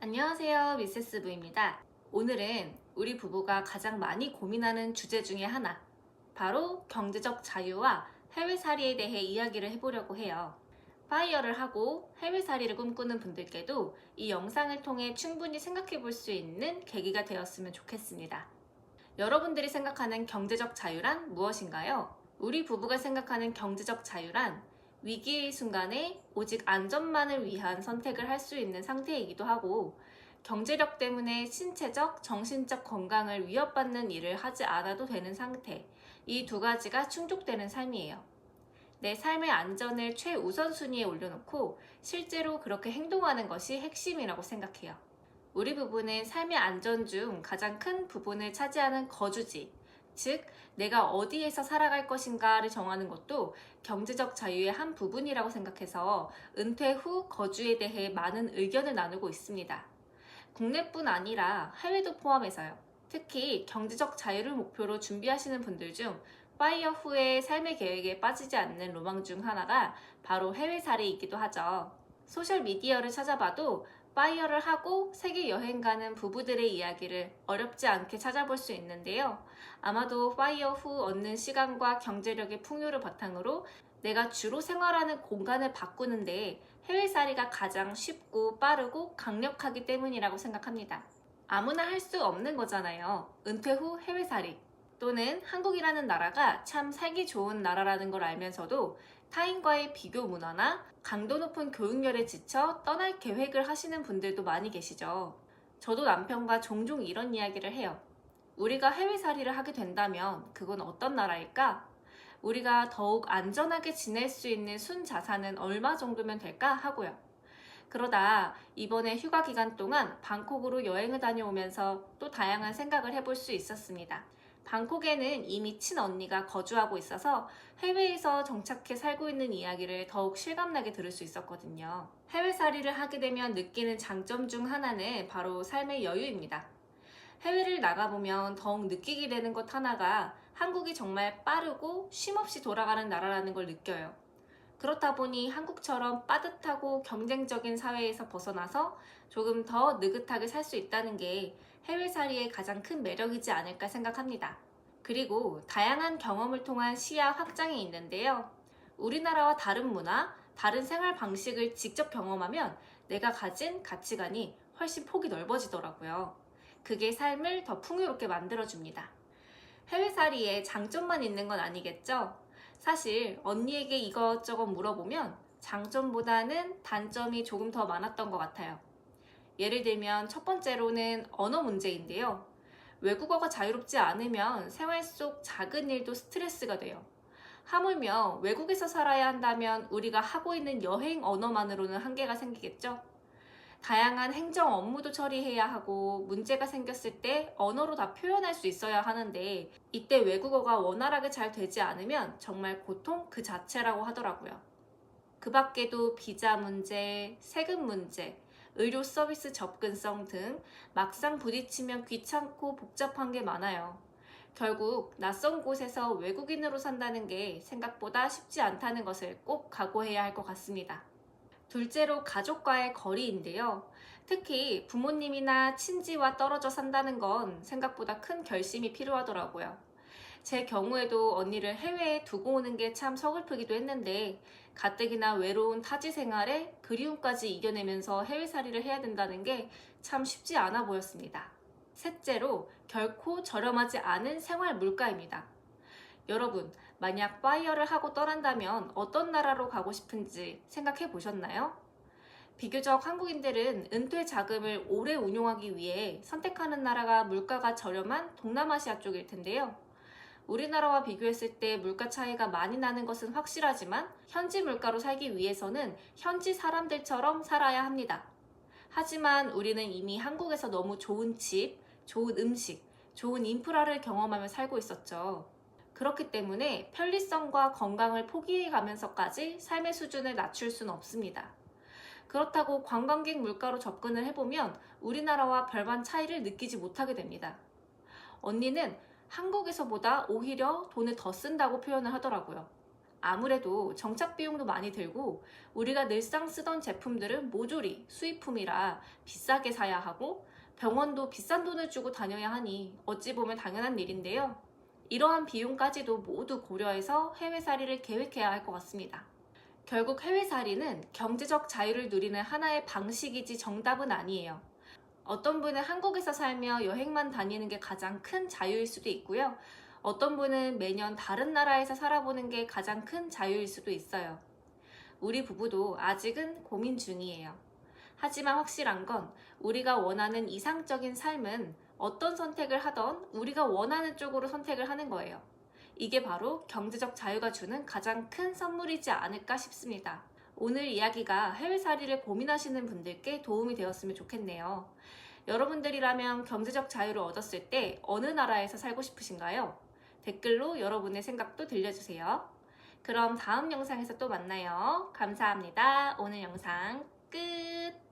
안녕하세요, 미세스 부입니다. 오늘은 우리 부부가 가장 많이 고민하는 주제 중에 하나, 바로 경제적 자유와 해외살이에 대해 이야기를 해보려고 해요. 파이어를 하고 해외살이를 꿈꾸는 분들께도 이 영상을 통해 충분히 생각해 볼 수 있는 계기가 되었으면 좋겠습니다. 여러분들이 생각하는 경제적 자유란 무엇인가요? 우리 부부가 생각하는 경제적 자유란 위기의 순간에 오직 안전만을 위한 선택을 할 수 있는 상태이기도 하고, 경제력 때문에 신체적, 정신적 건강을 위협받는 일을 하지 않아도 되는 상태, 이 두 가지가 충족되는 삶이에요. 내 삶의 안전을 최우선순위에 올려놓고 실제로 그렇게 행동하는 것이 핵심이라고 생각해요. 우리 부부는 삶의 안전 중 가장 큰 부분을 차지하는 거주지, 즉 내가 어디에서 살아갈 것인가를 정하는 것도 경제적 자유의 한 부분이라고 생각해서 은퇴 후 거주에 대해 많은 의견을 나누고 있습니다. 국내뿐 아니라 해외도 포함해서요. 특히 경제적 자유를 목표로 준비하시는 분들 중 파이어 후의 삶의 계획에 빠지지 않는 로망 중 하나가 바로 해외살이이기도 하죠. 소셜미디어를 찾아봐도 파이어를 하고 세계 여행 가는 부부들의 이야기를 어렵지 않게 찾아볼 수 있는데요. 아마도 파이어 후 얻는 시간과 경제력의 풍요를 바탕으로 내가 주로 생활하는 공간을 바꾸는데 해외살이가 가장 쉽고 빠르고 강력하기 때문이라고 생각합니다. 아무나 할 수 없는 거잖아요. 은퇴 후 해외살이. 또는 한국이라는 나라가 참 살기 좋은 나라라는 걸 알면서도 타인과의 비교 문화나 강도 높은 교육열에 지쳐 떠날 계획을 하시는 분들도 많이 계시죠. 저도 남편과 종종 이런 이야기를 해요. 우리가 해외살이를 하게 된다면 그건 어떤 나라일까? 우리가 더욱 안전하게 지낼 수 있는 순자산은 얼마 정도면 될까 하고요. 그러다 이번에 휴가 기간 동안 방콕으로 여행을 다녀오면서 또 다양한 생각을 해볼 수 있었습니다. 방콕에는 이미 친언니가 거주하고 있어서 해외에서 정착해 살고 있는 이야기를 더욱 실감나게 들을 수 있었거든요. 해외살이를 하게 되면 느끼는 장점 중 하나는 바로 삶의 여유입니다. 해외를 나가보면 더욱 느끼게 되는 것 하나가 한국이 정말 빠르고 쉼없이 돌아가는 나라라는 걸 느껴요. 그렇다 보니 한국처럼 빠듯하고 경쟁적인 사회에서 벗어나서 조금 더 느긋하게 살 수 있다는 게 해외살이의 가장 큰 매력이지 않을까 생각합니다. 그리고 다양한 경험을 통한 시야 확장이 있는데요. 우리나라와 다른 문화, 다른 생활 방식을 직접 경험하면 내가 가진 가치관이 훨씬 폭이 넓어지더라고요. 그게 삶을 더 풍요롭게 만들어줍니다. 해외살이에 장점만 있는 건 아니겠죠? 사실 언니에게 이것저것 물어보면 장점보다는 단점이 조금 더 많았던 것 같아요. 예를 들면 첫 번째로는 언어 문제인데요. 외국어가 자유롭지 않으면 생활 속 작은 일도 스트레스가 돼요. 하물며 외국에서 살아야 한다면 우리가 하고 있는 여행 언어만으로는 한계가 생기겠죠? 다양한 행정 업무도 처리해야 하고 문제가 생겼을 때 언어로 다 표현할 수 있어야 하는데 이때 외국어가 원활하게 잘 되지 않으면 정말 고통 그 자체라고 하더라고요. 그 밖에도 비자 문제, 세금 문제, 의료 서비스 접근성 등 막상 부딪히면 귀찮고 복잡한 게 많아요. 결국 낯선 곳에서 외국인으로 산다는 게 생각보다 쉽지 않다는 것을 꼭 각오해야 할 것 같습니다. 둘째로 가족과의 거리인데요. 특히 부모님이나 친지와 떨어져 산다는 건 생각보다 큰 결심이 필요하더라고요. 제 경우에도 언니를 해외에 두고 오는 게 참 서글프기도 했는데 가뜩이나 외로운 타지 생활에 그리움까지 이겨내면서 해외살이를 해야 된다는 게 참 쉽지 않아 보였습니다. 셋째로 결코 저렴하지 않은 생활 물가입니다. 여러분, 만약 파이어를 하고 떠난다면 어떤 나라로 가고 싶은지 생각해 보셨나요? 비교적 한국인들은 은퇴 자금을 오래 운용하기 위해 선택하는 나라가 물가가 저렴한 동남아시아 쪽일 텐데요. 우리나라와 비교했을 때 물가 차이가 많이 나는 것은 확실하지만 현지 물가로 살기 위해서는 현지 사람들처럼 살아야 합니다. 하지만 우리는 이미 한국에서 너무 좋은 집, 좋은 음식, 좋은 인프라를 경험하며 살고 있었죠. 그렇기 때문에 편리성과 건강을 포기해가면서까지 삶의 수준을 낮출 수는 없습니다. 그렇다고 관광객 물가로 접근을 해보면 우리나라와 별반 차이를 느끼지 못하게 됩니다. 언니는 한국에서보다 오히려 돈을 더 쓴다고 표현을 하더라고요. 아무래도 정착 비용도 많이 들고 우리가 늘상 쓰던 제품들은 모조리 수입품이라 비싸게 사야 하고 병원도 비싼 돈을 주고 다녀야 하니 어찌 보면 당연한 일인데요. 이러한 비용까지도 모두 고려해서 해외살이를 계획해야 할 것 같습니다. 결국 해외살이는 경제적 자유를 누리는 하나의 방식이지 정답은 아니에요. 어떤 분은 한국에서 살며 여행만 다니는 게 가장 큰 자유일 수도 있고요. 어떤 분은 매년 다른 나라에서 살아보는 게 가장 큰 자유일 수도 있어요. 우리 부부도 아직은 고민 중이에요. 하지만 확실한 건 우리가 원하는 이상적인 삶은 어떤 선택을 하던 우리가 원하는 쪽으로 선택을 하는 거예요. 이게 바로 경제적 자유가 주는 가장 큰 선물이지 않을까 싶습니다. 오늘 이야기가 해외살이를 고민하시는 분들께 도움이 되었으면 좋겠네요. 여러분들이라면 경제적 자유를 얻었을 때 어느 나라에서 살고 싶으신가요? 댓글로 여러분의 생각도 들려주세요. 그럼 다음 영상에서 또 만나요. 감사합니다. 오늘 영상 끝!